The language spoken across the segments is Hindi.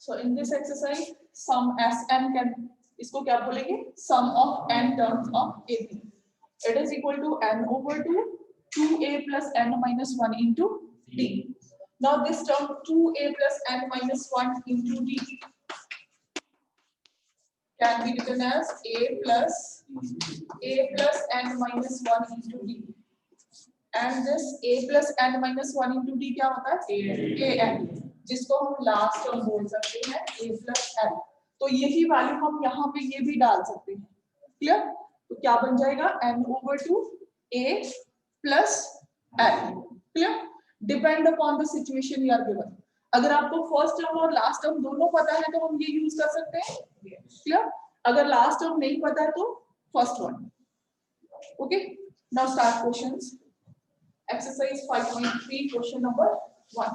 So in this exercise, sum Sn can, इसको क्या बोलेंगे? Sum of n terms of AB. It is equal to n over 2a plus n minus 1 into d. Now this term 2a plus n minus 1 into d can be written as a plus n minus 1 into d. And this a plus n minus 1 into d क्या होता है? an, जिसको हम लास्ट टर्म बोल सकते हैं a plus n. तो यही वैल्यू हम यहाँ पे ये भी डाल सकते हैं. क्लियर? तो क्या बन जाएगा? n over 2 a plus n. Clear? Depend upon the situation you are given. अगर आपको फर्स्ट टर्म और लास्ट टर्म दोनों पता है तो हम ये यूज कर सकते हैं. क्लियर? अगर लास्ट टर्म नहीं पता है तो first one. Okay, now start questions. Exercise 5.3, question number 1.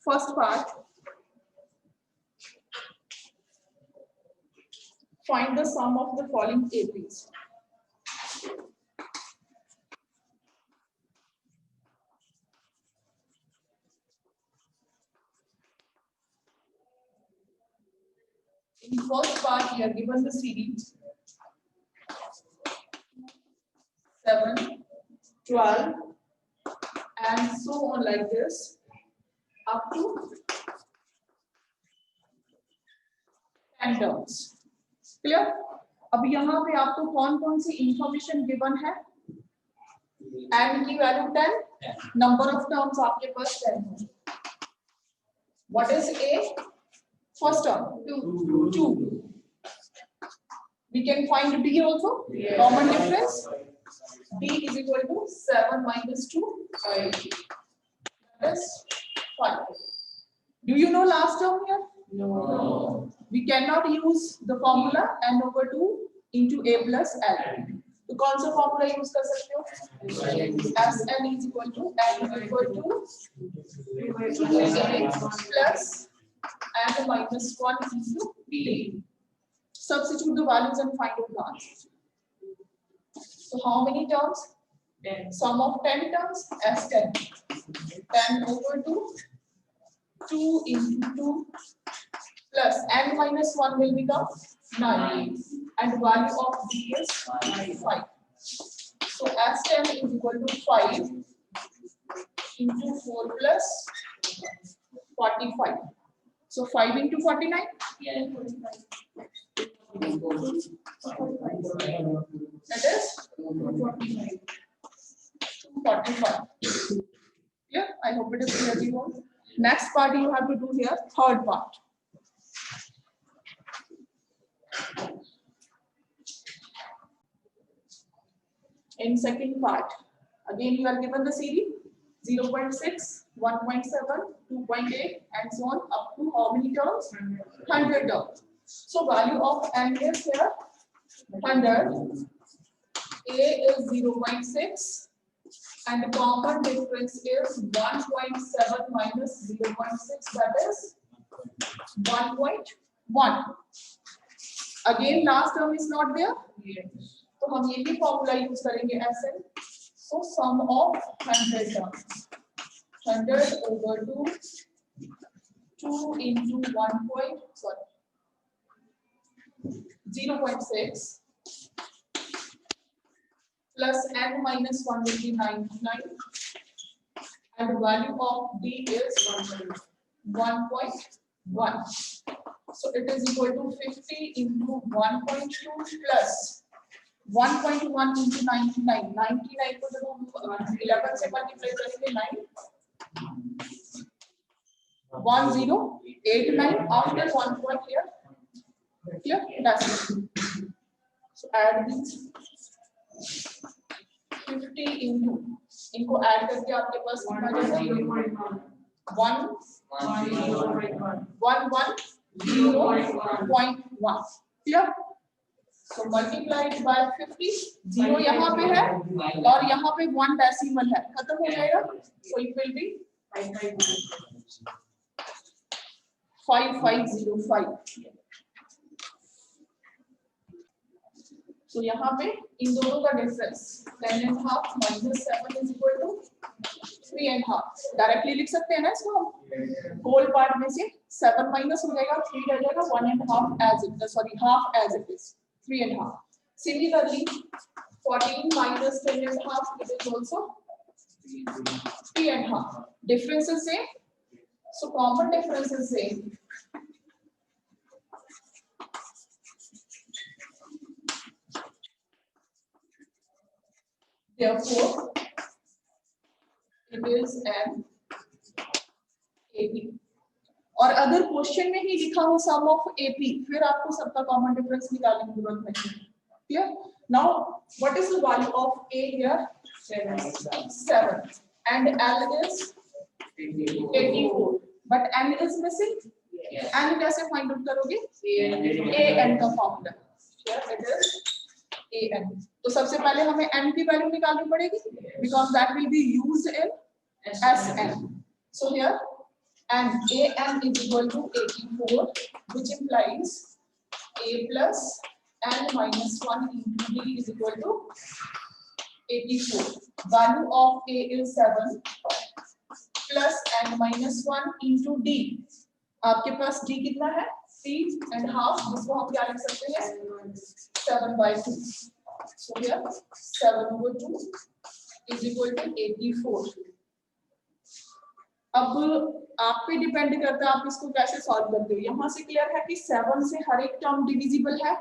First part, find the sum of the following ABs. In first part, we are given the series 7, 12, and so on like this up to 10 terms. Clear? अब यहाँ पे आपको कौन कौन सी इंफॉर्मेशन गिवन है? n की वैल्यू 10, नंबर ऑफ टर्म्स आपके पास 10 है. What is a? First term 2. We can find d also. Yes. Common difference. D is equal to 7 minus 2, 5. That is 5. Do you know last term here? No. We cannot use the formula n over 2 into a plus l. तो कौन सा फॉर्मूला यूज कर सकते हो? Sn is equal to n equal to 2a plus and minus 1 into d. Substitute the values and find the answer. So how many terms? 10. Sum of 10 terms as 10. 10 over 2, 2 into 2 plus n minus 1 will become 9. And value of d is 5. So S10 is equal to 5 into 4 plus 45. So 5 into 49? Yeah, 45. That is 245. 245. Yeah, I hope it is clear to you all. Next part you have to do here, third part. In second part, again you are given the series 0.6, 1.7, 2.8 and so on up to how many terms? 100 terms. So value of n is here 100. A is 0.6 and the common difference is 1.7 minus 0.6, that is 1.1. Again last term is not there. Yes. तो हम ये भी फॉर्मूला यूज करेंगे ऐसे. So sum of 100 terms, 100 over 2, 2 into 0.6 plus n minus 1 will be 99 and the value of d is 1.1. So it is equal to 50 into 1.2 plus 1.1 into 99. 99 को जब हम 11 से मल्टीप्लाई करेंगे 9 1089 after 1 point here. Clear? That's it. So add these 50 into, इनको add करके आपके पास कितना जाएगा? 110.1. Clear? So multiplied by 50, 0 यहाँ पे है और यहाँ पे 1 डेसिमल है, खत्म हो जाएगा. So it will be 5505. So यहाँ पे इन दोनों का difference 10.5 minus 7 is equal to 3.5. Directly लिख सकते हैं ना इसको हम, होल पार्ट में से 7 माइनस हो जाएगा, 3 रह जाएगा, 1.5 as it is, sorry half as it is, 3.5. Similarly 14 minus 10.5 it is also 3.5. Difference is same, so common difference is same. Therefore, it is an AP. और अगर क्वेश्चन में ही लिखा हो सम ऑफ AP, फिर आपको सबका कॉमन डिफरेंस निकालने की जरूरत नहीं है. Clear? Now, what is the value of A here? 7. And L is 84. But N is missing. N कैसे फाइंड आउट करोगे? AN का formula. Here it is AN. तो सबसे पहले हमें N की वैल्यू निकालनी पड़ेगी, because that will be used in SN. So here and AN is equal to 84, which implies A plus N minus 1 into D is equal to 84. Value of A is 7 plus N minus 1 into D. आपके पास D कितना है? 3.5, जिसको हम क्या लिख सकते हैं? 7/2. So here 7/2 is equal to 84. अब आप पे डिपेंड करता है आप इसको कैसे सॉल्व करते हो. यहाँ से क्लियर है कि 7 से हर एक टर्म डिविजिबल है,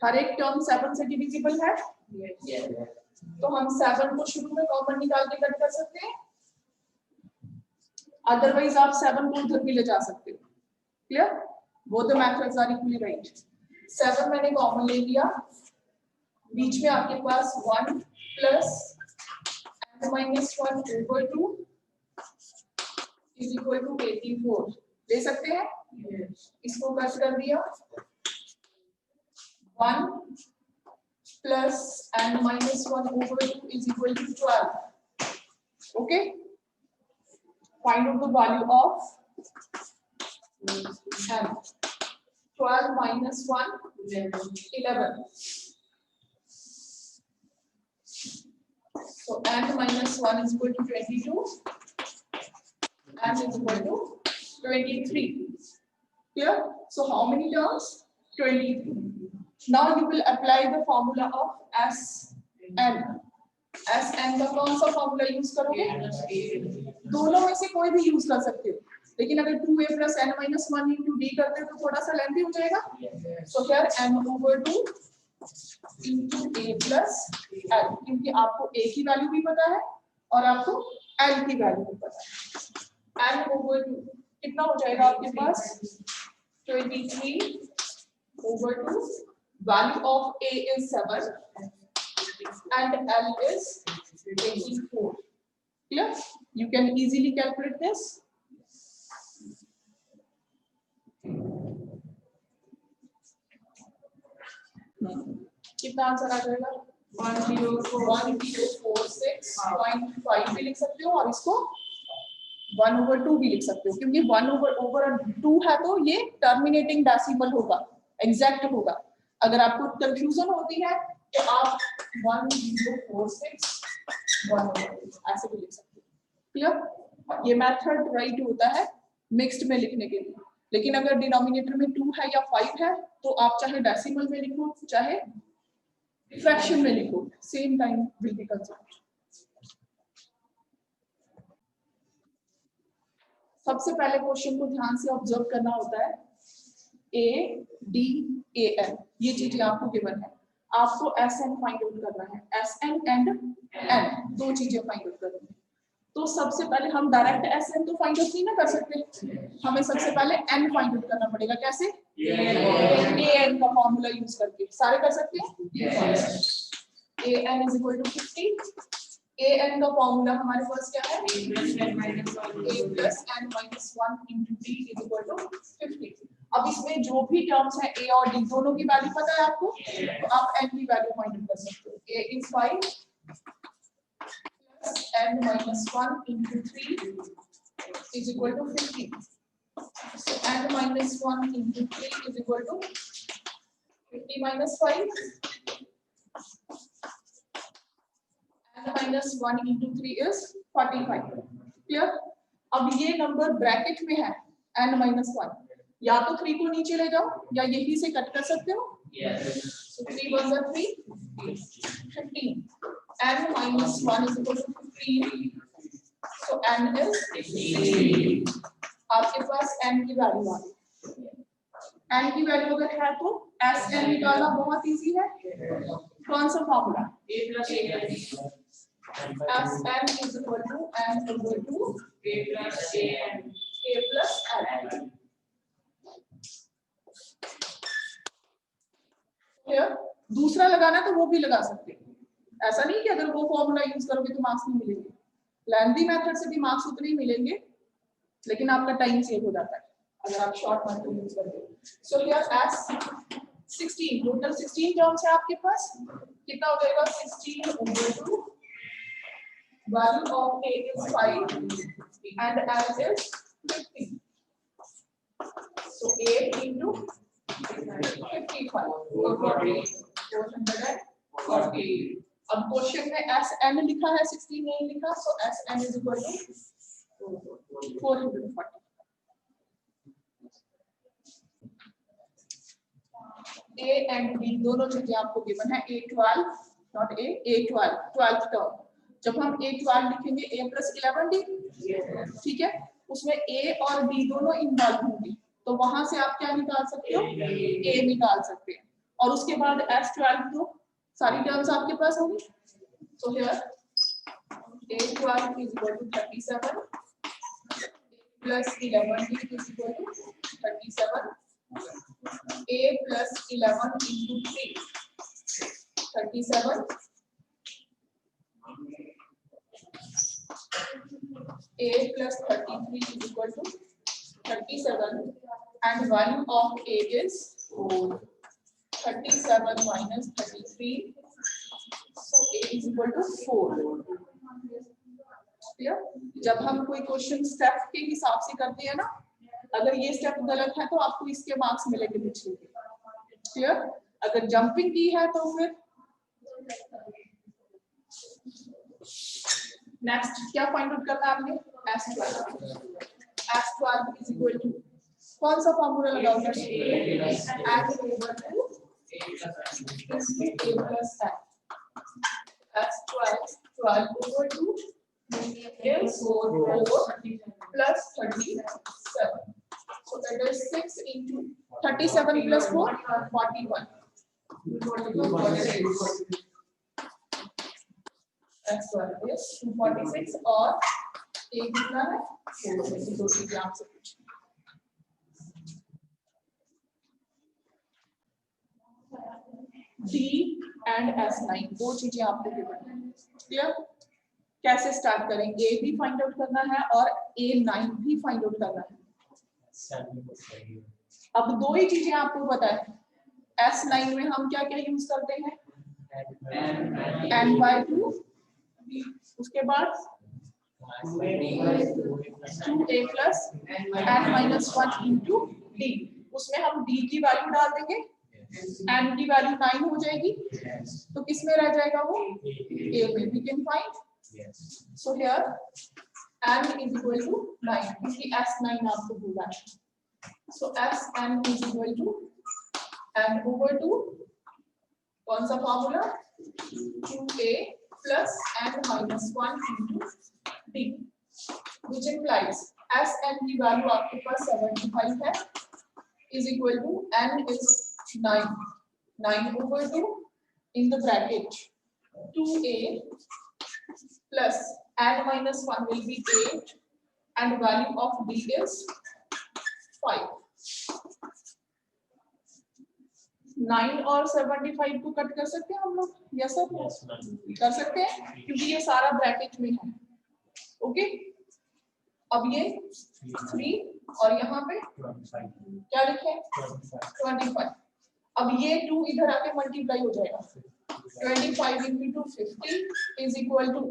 हर एक टर्म 7 से डिविजिबल है. तो हम 7 को शुरू में कॉमन निकाल के कट कर सकते हैं, अदरवाइज आप 7 को उधर भी ले जा सकते हो. Clear? Both the methods are equally right. 7 मैंने कॉमन ले लिया, बीच में आपके पास 1 प्लस n minus 1 over 2 is equal to 84. ले सकते हैं? इसको कट कर दिया. 1 plus n minus 1 over 2 is equal to 12. Okay? Find out the value of n. 12 minus 1, 11. So n minus 1 is equal to 22. N is equal to 23. Clear? So how many terms? 23. Now you will apply the formula of SN. SN का कौन सा फॉर्मूला यूज करोगे? दोनों में से कोई भी यूज कर सकते हो, लेकिन अगर 2a plus n minus 1 into d करते हो तो थोड़ा सा लेंथी हो जाएगा. So here n over 2 into a plus l, क्योंकि आपको a की वैल्यू भी पता है और आपको l की वैल्यू भी पता है. n over 2 कितना हो जाएगा आपके पास? 23 over 2. Value of a is 7 and l is 84. Clear? You can easily calculate this. कितना आंसर आ जाएगा? 1046.5 भी लिख सकते हो और इसको 1/2 भी लिख सकते हो, क्योंकि 1/2 है तो ये टर्मिनेटिंग डेसिमल होगा, एग्जैक्ट होगा. अगर आपको कंफ्यूजन होती है तो आप 1046 ऐसे भी लिख सकते हो. क्लियर? ये मेथड राइट होता है मिक्स्ड में लिखने के लिए, लेकिन अगर डिनोमिनेटर में 2 है या 5 है तो आप चाहे डेसिमल में लिखो चाहे फ्रैक्शन में लिखो, same time will be considered. सबसे पहले क्वेश्चन को ध्यान से ऑब्जर्व करना होता है. A D A N ये चीजें आपको गिवन है, आपको SN फाइंड आउट करना है. SN एंड N दो चीजें फाइंड आउट करनी है. तो सबसे पहले हम डायरेक्ट SN तो फाइंड आउट नहीं ना कर सकते, हमें सबसे पहले N फाइंड आउट करना पड़ेगा. कैसे? AN का फॉर्मूला यूज करके. सारे कर सकते हैं? AN is equal to 50. AN का फॉर्मूला हमारे पास क्या है? A plus n minus 1 into d is equal to 50. अब इसमें जो भी टर्म्स है a और d दोनों की वैल्यू पता है आपको, तो आप n की वैल्यू फाइंड आउट कर सकते हो. A is 5 plus n minus 1 into 3 is equal to 50. So n minus 1 into 3 is equal to 50 minus 5 and minus 1 into 3 is 45. Clear? अब ये नंबर ब्रैकेट में है n minus 1, या तो 3 को नीचे ले जाओ या यही से कट कर सकते हो. So 3 1 are 3, 15. n minus 1 is equal to 15. So n is 16. आपके पास n की वैल्यू आ गई. n की वैल्यू अगर है तो s n निकालना बहुत इजी है. कौन सा formula? a plus a. s n is equal to n over to a plus a n. a plus n. दूसरा लगाना है तो वो भी लगा सकते हैं. ऐसा नहीं कि अगर वो फॉर्मूला यूज करोगे तो मार्क्स नहीं मिलेंगे. लेंथी मेथड से भी मार्क्स उतने ही मिलेंगे, लेकिन आपका टाइम सेव हो जाता है अगर आप शॉर्ट मेथड यूज करते हो. So here S 16, total 16 terms है आपके पास. कितना हो जाएगा? 16 over 2. Value of a is 5 and n is 50. So 8 into 55 440. अब क्वेश्चन में एस एन लिखा है, 16 नहीं लिखा, so S N is equal to 440. A and B दोनों चीजें आपको गिवन है. A12 not A12 12th term. जब हम A12 लिखेंगे A plus 11D, ठीक है, उसमें A और B दोनों इन्वॉल्व होंगे, तो वहां से आप क्या निकाल सकते हो? A निकाल सकते हैं. और उसके बाद S12 तो सारी टर्म्स आपके पास होंगी. So here A12 is equal to 37 plus 11D is equal to 37. A plus 11 into 3 37. A plus 33 is equal to 37 and value of A is 4. 37 minus 33, so A is equal to 4. Clear? जब हम कोई क्वेश्चन स्टेप के हिसाब से करते हैं ना, अगर ये स्टेप गलत है तो आपको इसके मार्क्स मिलेंगे पिछले के. क्लियर? अगर जंपिंग की है तो फिर नेक्स्ट क्या फाइंड आउट करना है आपने? S12 is equal to कौन सा फॉर्मूला लगाओगे? A plus n. S12 12 over 2 is 4 plus 37. So that is 6 into 37 plus 4 41. S12 is 246 और एक कितना है? 4. दो चीजें आपसे पूछी. D and S9 दो चीजें आपको गिवन है. क्लियर? कैसे स्टार्ट करेंगे? A भी फाइंड आउट करना है और A9 भी फाइंड आउट करना है. अब दो ही चीजें आपको पता है. S9 में हम क्या क्या यूज करते हैं? n/2. उसके बाद 2a plus n minus 1 into d. उसमें हम d की वैल्यू डाल देंगे, n की वैल्यू 9 हो जाएगी, तो किस में रह जाएगा वो? a में. we can find. so here n is equal to 9 क्योंकि s9 आपको भूला है. so sn is equal to n over 2 कौन सा formula? 2a plus n minus 1 into d, which implies sn की वैल्यू आपके पास 75 है, is equal to n is 9 over 2 in the bracket 2a plus n minus 1 will be 8 and value of d is 5. 9 और 75 को कट कर सकते हैं हम लोग? यस सर, कर सकते हैं क्योंकि ये सारा ब्रैकेट में है. ओके, अब ये 3 और यहाँ पे क्या लिखे? 25. अब ये 2 इधर आके मल्टीप्लाई हो जाएगा. 25 into 2 50 is equal to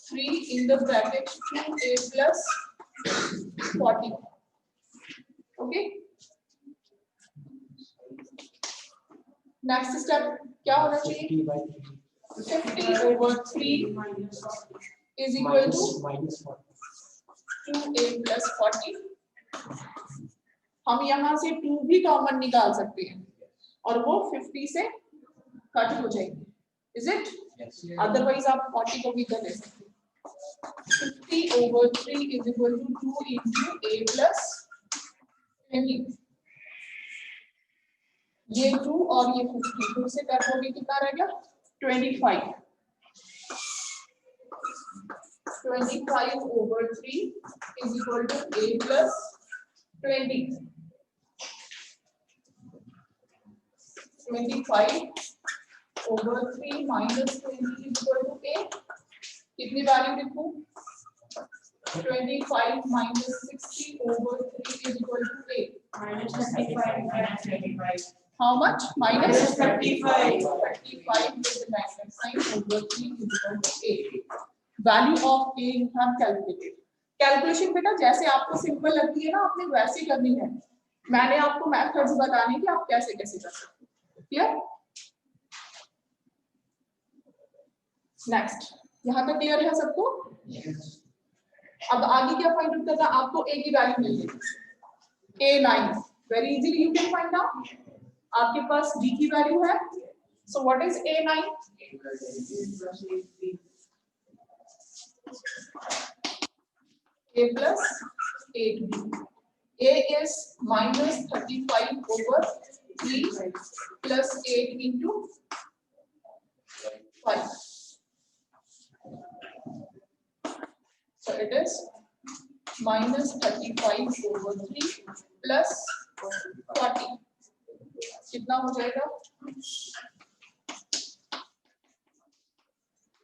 3 in the bracket 2a plus 40. Okay. Next step क्या होना चाहिए? 50/3 is equal to minus 40. 2a plus 40. हम यहाँ से 2 भी कॉमन निकाल सकते हैं और वो 50 से कट हो जाएगी, इज इट? अदरवाइज आप 40 को भी कर ले सकते हैं। 50/3 is equal to 2 into a plus 20. ये 2 और ये 50 2 से कट होगी, कितना रह गया? 25. 25/3 is equal to a plus 20. 25/3 minus 20 is equal to a. कितनी वैल्यू लिखूं? 25 minus 60/3 is equal to a. Minus 35 minus 25. How much? Minus 35. 35 with the minus sign over 3 is equal to a. Value of a you have calculated. Calculation बेटा जैसे आपको सिंपल लगती है ना, आपने वैसे करनी है। मैंने आपको मेथड्स बताने कि आप कैसे कैसे कर सकते हो। क्लियर? नेक्स्ट, यहाँ तक क्लियर है सबको? अब आगे क्या फाइंड आउट करना? आपको a की वैल्यू मिल गई, a9. Very easily you can find out. आपके पास d की वैल्यू है, so what is a9? a plus 8b. a is minus 35/3 plus 8 into 5. So it is minus 35/3 plus 40. कितना हो जाएगा?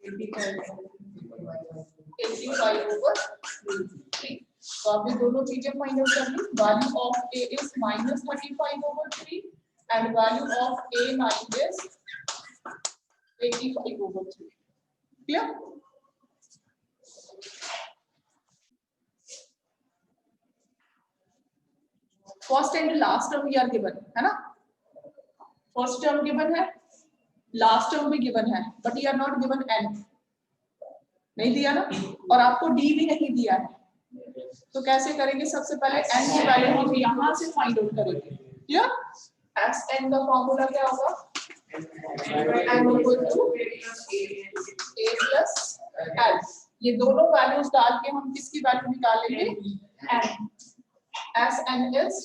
85/3. तो आपने दोनों चीजें फाइंड आउट कर ली। Value of a is minus 35/3 and value of a9 is 85/3. Clear? First and last term we are given है ना। फर्स्ट टर्म गिवन है, लास्ट टर्म भी गिवन है, but you are not given n, नहीं दिया ना, और आपको d भी नहीं दिया है। तो कैसे करेंगे? सबसे पहले n की वैल्यू हम यहां से फाइंड आउट करेंगे। क्लियर? Sn का फॉर्मूला क्या होगा? n equal to a plus l। ये दोनों वैल्यूज डाल के हम किसकी वैल्यू निकाल लेंगे? n. Sn is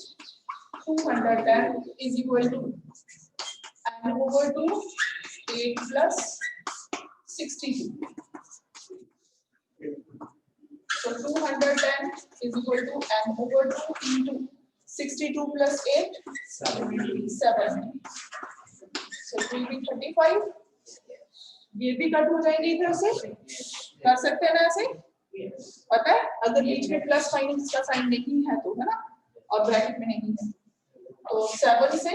210 is equal to n over 2 8 plus 62. So 210 is equal to n over 2 into 62 plus 8 70. So it will be 35. ये भी कट हो जाएंगे इधर से, कर सकते हैं ना ऐसे? पता है अगर बीच में प्लस माइनस का साइन नहीं है तो, है ना, और ब्रैकेट में नहीं है तो 7 से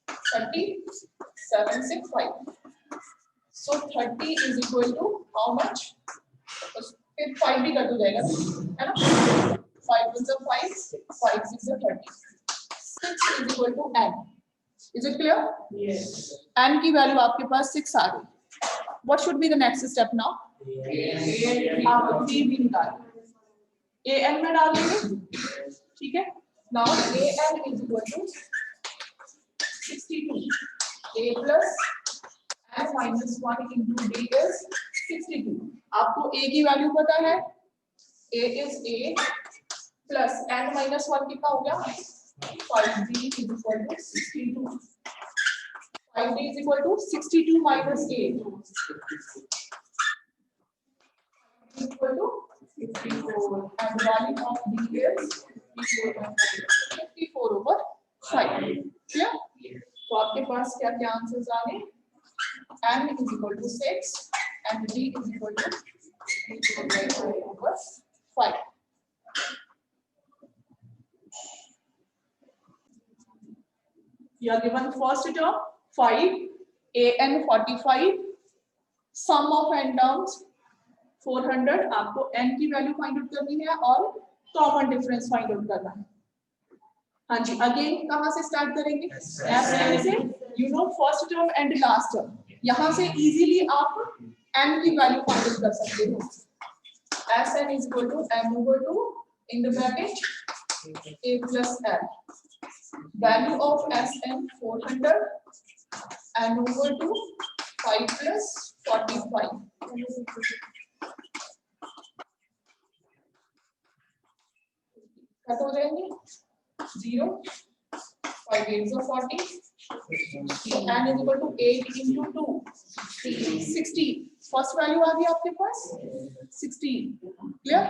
30, 7 से 5. So 30 is equal to how much? फिर 5 भी कट हो जाएगा, है ना? 5 is 5, 5 is 30. 6 is equal to n. Is it clear? Yes. n की वैल्यू आपके पास 6 आ गई. What should be the next step now? आप b भी निकाल, an में डाल देंगे, ठीक है? Now an is equal to 62. a plus n minus 1 into d is 62. आपको a की वैल्यू पता है, a is a plus n minus 1 कितना हो गया? 5d is equal to 62. 5d is equal to 62 minus 8 is equal to 54, and the value of d is 54/5. Clear? तो आपके पास क्या क्या आंसर्स आ गए? n is equal to 6 and d is equal to 54/5. You are given first term 5, an 45, sum of n terms 400. आपको n की वैल्यू फाइंड आउट करनी है और कॉमन डिफरेंस फाइंड आउट करना है। हाँ जी, अगेन कहाँ से स्टार्ट करेंगे? Sn से you know first term and last term, यहाँ से इजीली आप n की वैल्यू फाइंड कर सकते हो। Sn is equal to m over 2 in the bracket a plus n. Value of Sn 400, n over 2 5 plus 45. Cut हो जाएंगे 0 5 8 so 40 n is equal to 8 into 2 60. First value आ गई आपके पास 16. Clear?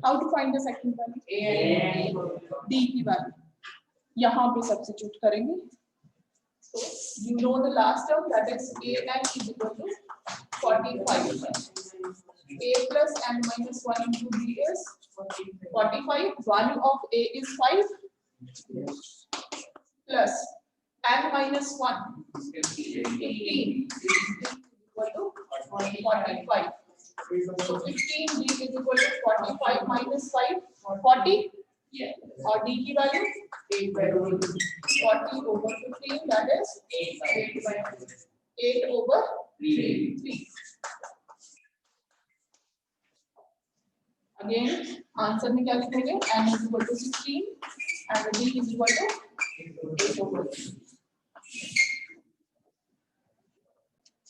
How to find the second value? d की वैल्यू यहाँ पे सब्स्टिट्यूट करेंगे। So you know the last term, that is an is equal to 45. A plus n minus 1 into b is 45. Value of a is 5 plus n minus 1 15 equal to 45. So 15 d is equal to 45 minus 5 40. और d की value 40 over 15, that is 8 over 3. Again answer में क्या लिखेंगे? n is equal to 16 and d is equal to 8 over 3.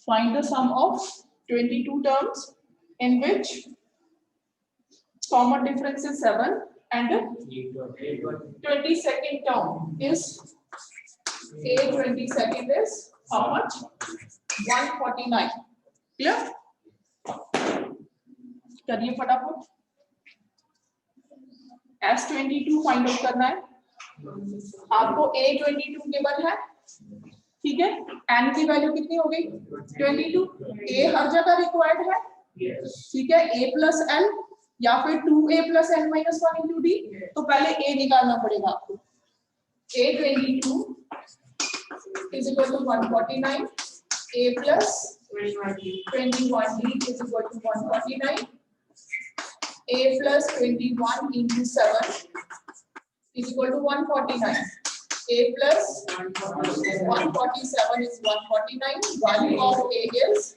Find the sum of 22 terms in which common difference is 7 and 22nd term is a 22nd is how much? 149. Clear? करिए फटाफट। S22 फाइंड आउट करना है आपको। A22 गिवन है, ठीक है। n की वैल्यू कितनी हो गई? 22. a हर जगह रिक्वायर्ड है, ठीक है। a प्लस n या फिर 2a plus n minus 1 into d, तो पहले a निकालना पड़ेगा आपको। A22 is equal to 149, a plus 21d is equal to 149, a plus 21 into 7 is equal to 149, a plus 147 is 149. Value of a is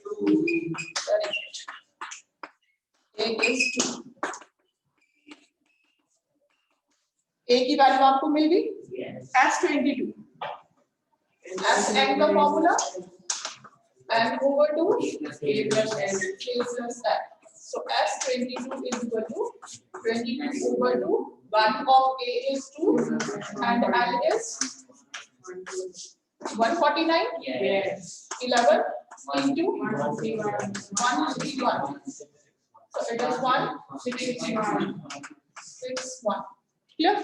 correct. A is 2. A की वैल्यू आपको मिल गई S22. Sn का formula n over 2 a plus n. So S22 is equal to 22 over 2. Value of a is 2 and l is 149. 11 into 161. So it is 161. 61. Clear?